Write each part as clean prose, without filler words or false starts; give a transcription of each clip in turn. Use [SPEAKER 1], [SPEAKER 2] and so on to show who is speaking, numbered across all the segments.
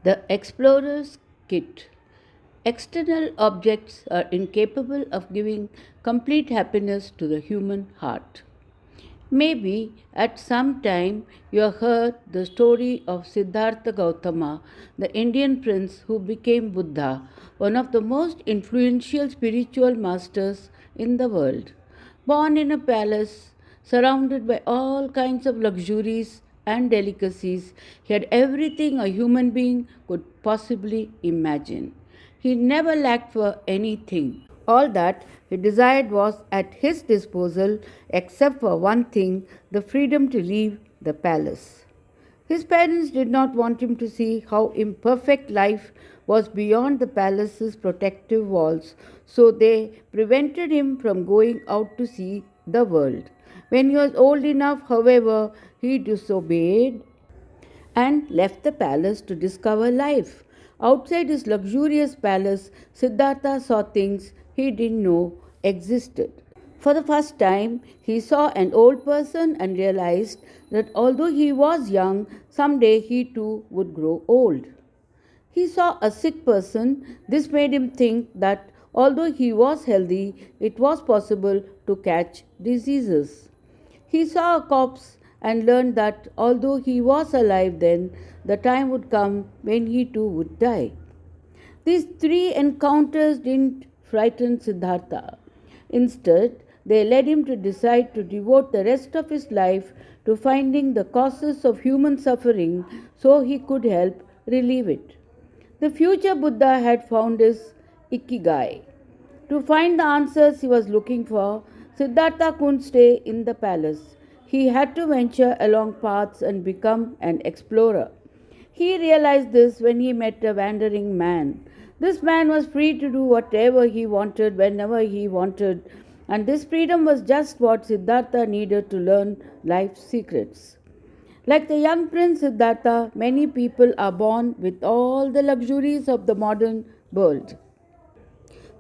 [SPEAKER 1] The explorer's kit. External objects are incapable of giving complete happiness to the human heart. Maybe at some time you have heard the story of Siddhartha Gautama, the Indian prince who became Buddha, one of the most influential spiritual masters in the world. Born in a palace, surrounded by all kinds of luxuries and delicacies, he had everything a human being could possibly imagine. He never lacked for anything. All that he desired was at his disposal, except for one thing, the freedom to leave the palace. His parents did not want him to see how imperfect life was beyond the palace's protective walls, so they prevented him from going out to see the world. When he was old enough, however, he disobeyed and left the palace to discover life. Outside his luxurious palace, Siddhartha saw things he didn't know existed. For the first time, he saw an old person and realized that although he was young, someday he too would grow old. He saw a sick person. This made him think that although he was healthy, it was possible to catch diseases. He saw a corpse and learned that although he was alive then, the time would come when he too would die. These three encounters didn't frighten Siddhartha. Instead, they led him to decide to devote the rest of his life to finding the causes of human suffering so he could help relieve it. The future Buddha had found his ikigai. To find the answers he was looking for, Siddhartha couldn't stay in the palace. He had to venture along paths and become an explorer. He realized this when he met a wandering man. This man was free to do whatever he wanted whenever he wanted, and this freedom was just what Siddhartha needed to learn life's secrets. Like the young prince Siddhartha, many people are born with all the luxuries of the modern world.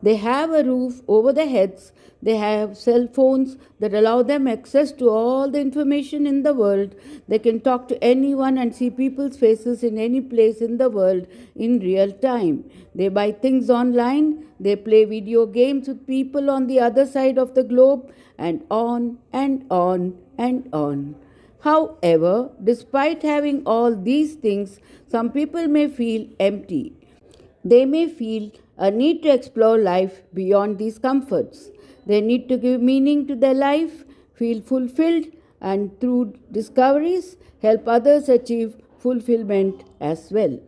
[SPEAKER 1] They have a roof over their heads. They have cell phones that allow them access to all the information in the world. They can talk to anyone and see people's faces in any place in the world in real time. They buy things online. They play video games with people on the other side of the globe, and on and on and on. However, despite having all these things, some people may feel empty. They may feel a need to explore life beyond these comforts. They need to give meaning to their life, feel fulfilled, and through discoveries, help others achieve fulfillment as well.